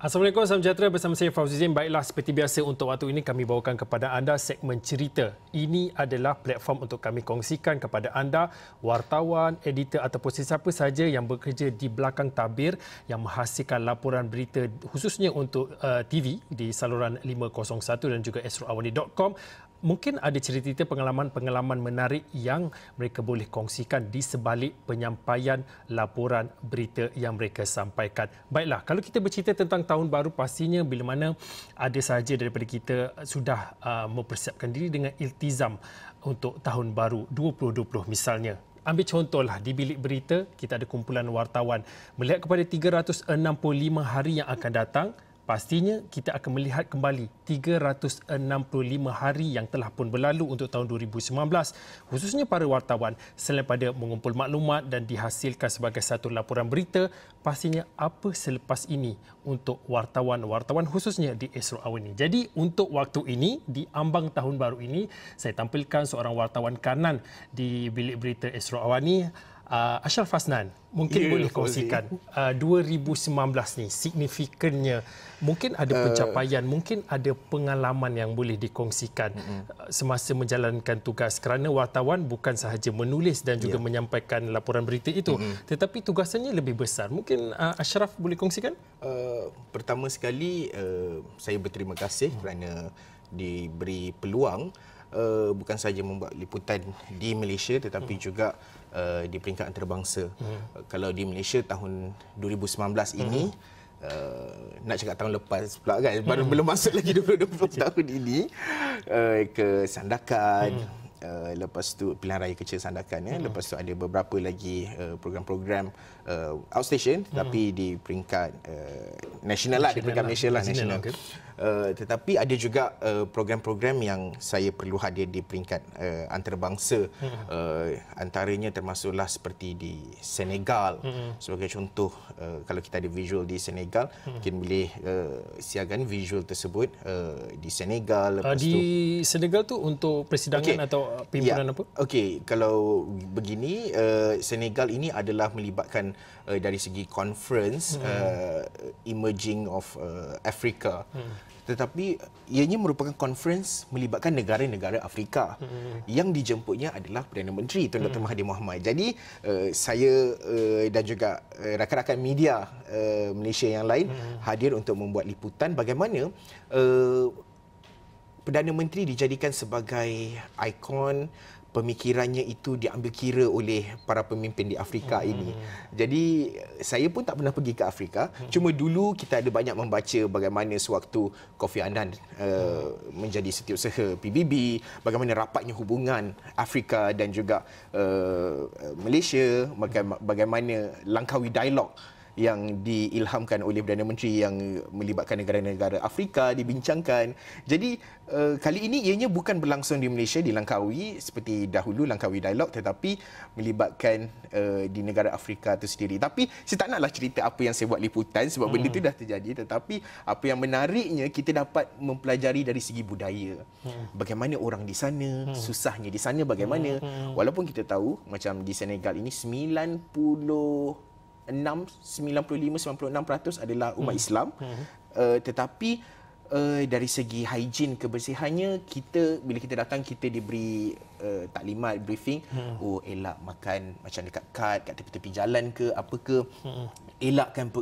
Assalamualaikum, salam sejahtera, bersama saya Fauzi Zain. Baiklah, seperti biasa untuk waktu ini kami bawakan kepada anda segmen cerita. Ini adalah platform untuk kami kongsikan kepada anda, wartawan, editor ataupun sesiapa saja yang bekerja di belakang tabir yang menghasilkan laporan berita khususnya untuk TV di saluran 501 dan juga esroawani.com. Mungkin ada cerita-cerita pengalaman-pengalaman menarik yang mereka boleh kongsikan di sebalik penyampaian laporan berita yang mereka sampaikan. Baiklah, kalau kita bercerita tentang tahun baru, pastinya bila mana ada sahaja daripada kita sudah mempersiapkan diri dengan iltizam untuk tahun baru 2020 misalnya. Ambil contohlah, di bilik berita kita ada kumpulan wartawan. Melihat kepada 365 hari yang akan datang, pastinya kita akan melihat kembali 365 hari yang telah pun berlalu untuk tahun 2019. Khususnya para wartawan, selain pada mengumpul maklumat dan dihasilkan sebagai satu laporan berita, pastinya apa selepas ini untuk wartawan-wartawan khususnya di Esro Awani. Jadi untuk waktu ini, di ambang tahun baru ini, saya tampilkan seorang wartawan kanan di bilik berita Esro Awani, Ashraf Hasnan. Mungkin boleh kongsikan 2019 ni signifikannya. Mungkin ada pencapaian, mungkin ada pengalaman yang boleh dikongsikan semasa menjalankan tugas, kerana wartawan bukan sahaja menulis dan juga menyampaikan laporan berita itu, tetapi tugasannya lebih besar. Mungkin Ashraf boleh kongsikan? Pertama sekali saya berterima kasih kerana diberi peluang bukan sahaja membuat liputan di Malaysia tetapi juga di peringkat antarabangsa. Kalau di Malaysia tahun 2019 ini, nak cakap tahun lepas pula kan, belum masuk lagi 2020 tahun ini, ke Sandakan, lepas tu pilihan raya kecil Sandakan, lepas tu ada beberapa lagi program-program outstation tapi di peringkat nasional lah, di peringkat Malaysia lah, nasional. Tetapi ada juga program-program yang saya perlu hadir di peringkat antarabangsa. Antaranya termasuklah seperti di Senegal. Sebagai contoh, kalau kita ada visual di Senegal, mungkin boleh siarkan visual tersebut di Senegal. Di Senegal tu untuk persidangan atau pimpinan apa? Okey, kalau begini, Senegal ini adalah melibatkan dari segi conference emerging of Africa. Tetapi ianya merupakan conference melibatkan negara-negara Afrika. Yang dijemputnya adalah Perdana Menteri Tun Dr. Mahathir Mohamad. Jadi saya dan juga rakan-rakan media Malaysia yang lain hadir untuk membuat liputan bagaimana Perdana Menteri dijadikan sebagai ikon. Pemikirannya itu diambil kira oleh para pemimpin di Afrika ini. Jadi saya pun tak pernah pergi ke Afrika. Cuma dulu kita ada banyak membaca bagaimana sewaktu Kofi Annan menjadi setiausaha PBB, bagaimana rapatnya hubungan Afrika dan juga Malaysia, bagaimana Langkawi Dialog yang diilhamkan oleh Perdana Menteri yang melibatkan negara-negara Afrika dibincangkan. Jadi kali ini ianya bukan berlangsung di Malaysia, di Langkawi seperti dahulu Langkawi Dialog, tetapi melibatkan di negara Afrika itu sendiri. Tapi saya tak naklah cerita apa yang saya buat liputan sebab benda itu dah terjadi, tetapi apa yang menariknya kita dapat mempelajari dari segi budaya. Bagaimana orang di sana, susahnya di sana bagaimana. Walaupun kita tahu macam di Senegal ini 95-96% adalah umat Islam, tetapi dari segi higien kebersihannya, bila kita datang kita diberi taklimat, briefing, elak makan macam dekat kat tepi-tepi jalan ke apa ke, elakkan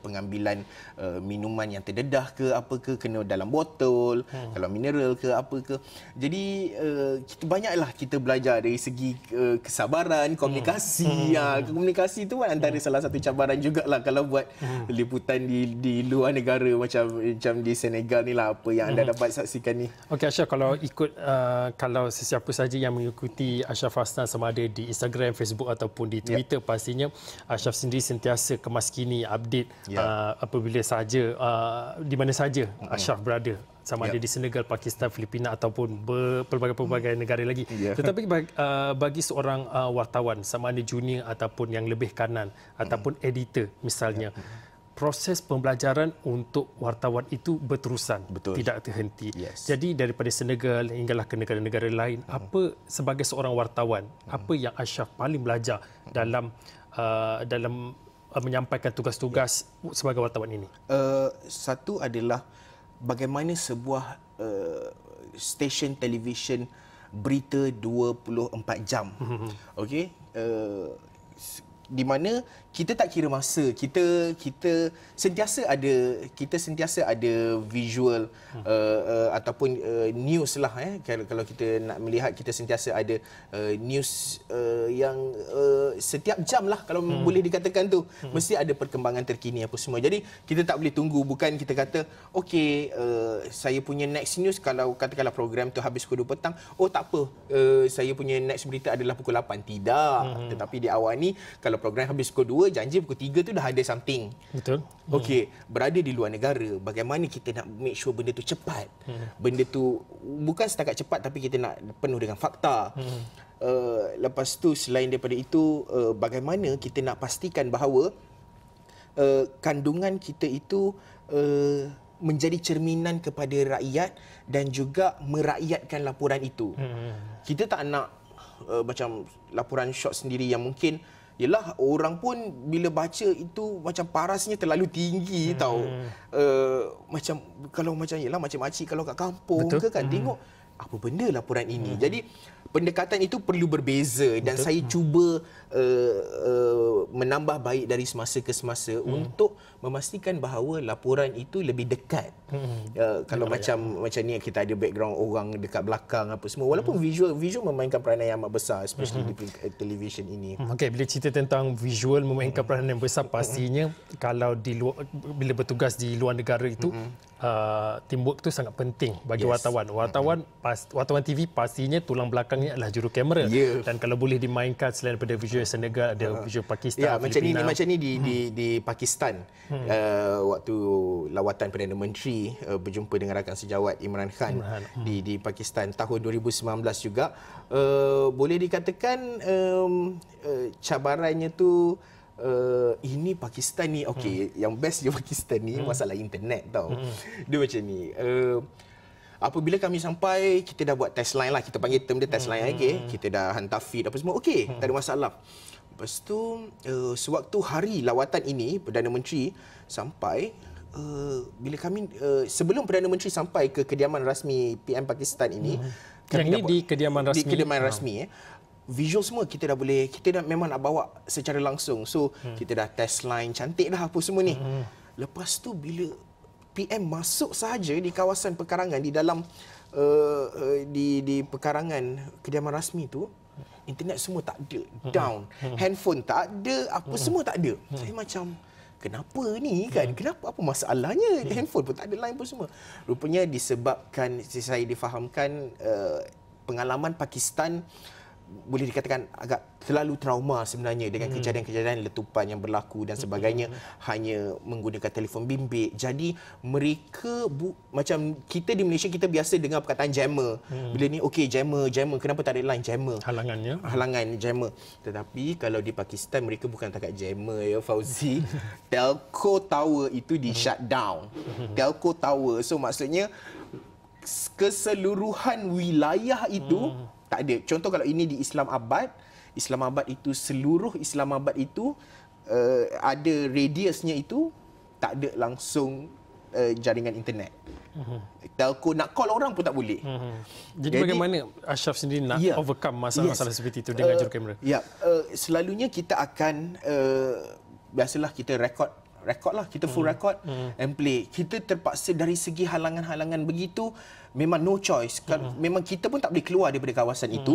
pengambilan minuman yang terdedah ke apa ke, kena dalam botol, kalau mineral ke apa ke. Jadi kita banyaklah kita belajar dari segi kesabaran, komunikasi. Komunikasi itu kan antara salah satu cabaran jugalah kalau buat liputan di luar negara macam di Senegal ni lah, apa yang anda dapat saksikan ni. Okey Ashraf, kalau ikut kalau sesiapa saja yang mengikuti Ashraf Hasnan sama ada di Instagram, Facebook ataupun di Twitter, pastinya Ashraf sendiri sentiasa kemaskini update apabila saja di mana saja Ashraf berada, sama ada di Senegal, Pakistan, Filipina ataupun pelbagai-pelbagai negara lagi. Tetapi bagi seorang wartawan, sama ada junior ataupun yang lebih kanan ataupun editor misalnya, proses pembelajaran untuk wartawan itu berterusan, tidak terhenti. Jadi daripada Senegal hinggalah ke negara-negara lain, apa sebagai seorang wartawan, apa yang Ashraf paling belajar dalam menyampaikan tugas-tugas sebagai wartawan ini? Satu adalah bagaimana sebuah stesen televisyen berita 24 jam. Okey, di mana kita tak kira masa, kita sentiasa ada visual ataupun news lah, kalau kita nak melihat, kita sentiasa ada news yang setiap jam lah, kalau boleh dikatakan tu mesti ada perkembangan terkini apa semua. Jadi kita tak boleh tunggu, bukan kita kata okey, saya punya next news, kalau katakanlah program tu habis pukul 2 petang, oh tak apa, saya punya next berita adalah pukul 8. Tidak. Tetapi di awal ni, kalau program habis pukul 2, janji pukul 3 tu dah ada something. Betul. Okey, berada di luar negara, bagaimana kita nak make sure benda tu cepat. Benda tu bukan setakat cepat, tapi kita nak penuh dengan fakta. Lepas tu, selain daripada itu, bagaimana kita nak pastikan bahawa kandungan kita itu menjadi cerminan kepada rakyat dan juga merakyatkan laporan itu. Kita tak nak macam laporan short sendiri yang mungkin yelah, orang pun bila baca itu macam parasnya terlalu tinggi tau. Macam kalau macam yelah, macam makcik kalau kat kampung ke kan tengok apa benda laporan ini. Jadi pendekatan itu perlu berbeza dan saya cuba menambah baik dari semasa ke semasa untuk memastikan bahawa laporan itu lebih dekat. Kalau macam ni kita ada background orang dekat belakang apa semua, walaupun visual memainkan peranan yang amat besar, especially di television ini. Okey, bila cerita tentang visual memainkan peranan yang besar, pastinya kalau di luar, bila bertugas di luar negara itu teamwork tu sangat penting bagi wartawan. Wartawan TV pastinya tulang belakangnya adalah juru kamera. Dan kalau boleh dimainkan selain daripada visual Senegal, ada visual Pakistan, Filipina. Macam ni di Pakistan. Waktu lawatan Perdana Menteri berjumpa dengan rakan sejawat Imran Khan di Pakistan tahun 2019 juga, boleh dikatakan cabarannya tu ini Pakistan ni, okey, yang best di Pakistan ni masalah internet tau. Dia macam ni. Apabila kami sampai, kita dah buat test line lah, kita panggil term dia test line, okey. Kita dah hantar feed apa semua, okey, tak ada masalah. Lepas tu sewaktu hari lawatan ini, Perdana Menteri sampai, bila kami sebelum Perdana Menteri sampai ke kediaman rasmi PM Pakistan ini, yang ni di kediaman rasmi. Di kediaman rasmi visual semua kita dah memang nak bawa secara langsung. So kita dah test line cantik dah apa semua ni. Lepas tu bila PM masuk sahaja di kawasan pekarangan, di dalam di pekarangan kediaman rasmi tu, internet semua tak ada, down. Handphone tak ada, apa semua tak ada. Saya macam, kenapa ni kan? Kenapa, apa masalahnya? Handphone pun tak ada, line pun semua. Rupanya disebabkan, saya difahamkan, pengalaman Pakistan boleh dikatakan agak terlalu trauma sebenarnya dengan kejadian-kejadian letupan yang berlaku dan sebagainya, hanya menggunakan telefon bimbit. Jadi mereka macam kita di Malaysia, kita biasa dengar perkataan jammer. Bila ni okey, jammer, kenapa tak ada line jammer? Halangan jammer. Tetapi kalau di Pakistan, mereka bukan takat jammer ya Fauzi. Telco tower itu di shut down. Telco tower. So maksudnya keseluruhan wilayah itu tak ada. Contoh kalau ini di Islamabad itu, seluruh Islamabad itu ada radiusnya itu tak ada langsung jaringan internet. Telco nak call orang pun tak boleh. Jadi bagaimana Ashraf sendiri nak overcome masalah-masalah seperti itu dengan juru kamera? Selalunya kita akan biasalah kita record lah, kita full record and play. Kita terpaksa dari segi halangan-halangan begitu, memang no choice. Memang kita pun tak boleh keluar daripada kawasan itu.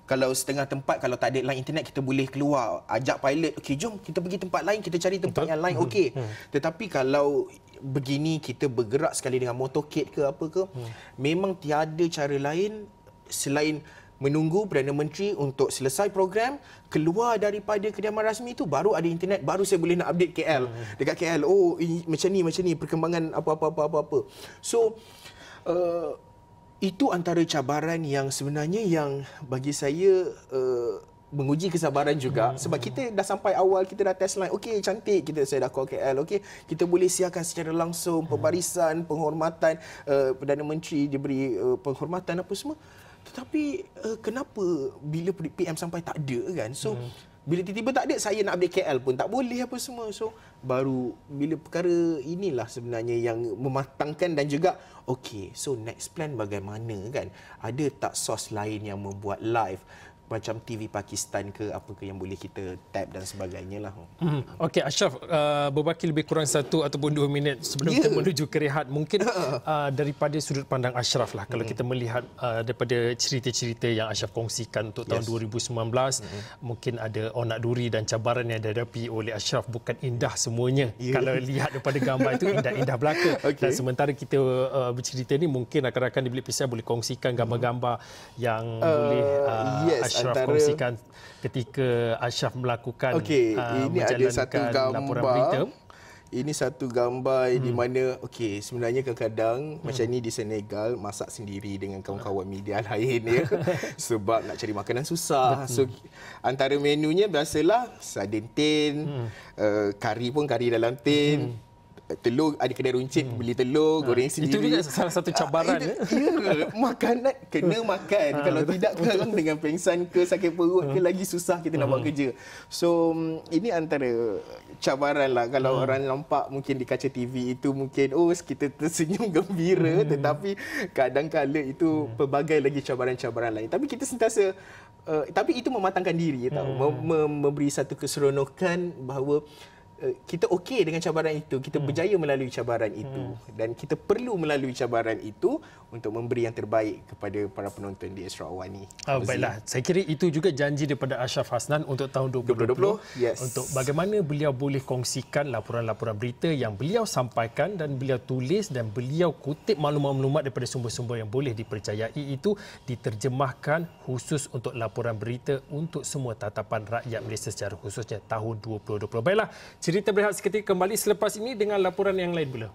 Kalau setengah tempat, kalau tak ada line internet, kita boleh keluar, ajak pilot, okey jom kita pergi tempat lain, kita cari tempat yang lain, okey. Tetapi kalau begini, kita bergerak sekali dengan motorcade ke apa ke, memang tiada cara lain selain menunggu Perdana Menteri untuk selesai program, keluar daripada kediaman rasmi itu, baru ada internet, baru saya boleh nak update KL. Dekat KL, oh macam ni perkembangan apa. So itu antara cabaran yang sebenarnya yang bagi saya menguji kesabaran juga, sebab kita dah sampai awal, kita dah test line, okey cantik, saya dah call KL, okey kita boleh siarkan secara langsung pembarisan, penghormatan, Perdana Menteri diberi penghormatan apa semua. Tetapi kenapa bila PM sampai tak ada kan? So Bila tiba-tiba tak ada, saya nak update KL pun tak boleh apa semua. So baru bila perkara inilah sebenarnya yang mematangkan dan juga okey, so next plan bagaimana kan? Ada tak sos lain yang membuat live macam TV Pakistan ke apa ke yang boleh kita tap dan sebagainya lah. Okey, Ashraf, berbaki lebih kurang 1 ataupun 2 minit sebelum kita menuju ke rehat. Mungkin daripada sudut pandang Ashraf lah, kalau kita melihat daripada cerita-cerita yang Ashraf kongsikan untuk tahun 2019, mungkin ada onak duri dan cabaran yang dihadapi oleh Ashraf bukan indah semuanya. Kalau lihat daripada gambar itu indah-indah belaka. Dan sementara kita bercerita ni, mungkin rakan-rakan di Bilik Pisah boleh kongsikan gambar-gambar yang boleh Ashraf kongsikan ketika Ashraf melakukan ini ada satu laporan berita. Ini satu gambar di mana sebenarnya kadang-kadang macam ni di Senegal masak sendiri dengan kawan-kawan media lain ya. Sebab nak cari makanan susah. So antara menunya biasalah sardin tin, kari pun kari dalam tin. Telur, ada kedai runcit beli telur, goreng sendiri. Itu juga salah satu cabaran. Makanan kena makan. Kalau tidak kadang dengan pengsan ke sakit perut ke lagi susah kita nak buat kerja. So ini antara cabaran lah. Kalau orang nampak mungkin di kaca TV itu mungkin kita tersenyum gembira, tetapi kadang-kala itu pelbagai lagi cabaran-cabaran lain. Tapi kita sentiasa tapi itu mematangkan diri tahu, memberi satu keseronokan bahawa kita okey dengan cabaran itu, kita berjaya melalui cabaran itu dan kita perlu melalui cabaran itu untuk memberi yang terbaik kepada para penonton di Astro Awani. Baiklah, saya kira itu juga janji daripada Ashraf Hasnan untuk tahun 2020 untuk bagaimana beliau boleh kongsikan laporan-laporan berita yang beliau sampaikan dan beliau tulis dan beliau kutip maklumat-maklumat daripada sumber-sumber yang boleh dipercayai itu diterjemahkan khusus untuk laporan berita untuk semua tatapan rakyat Malaysia secara khususnya tahun 2020. Baiklah, cerita berehat seketika kembali selepas ini dengan laporan yang lain pula.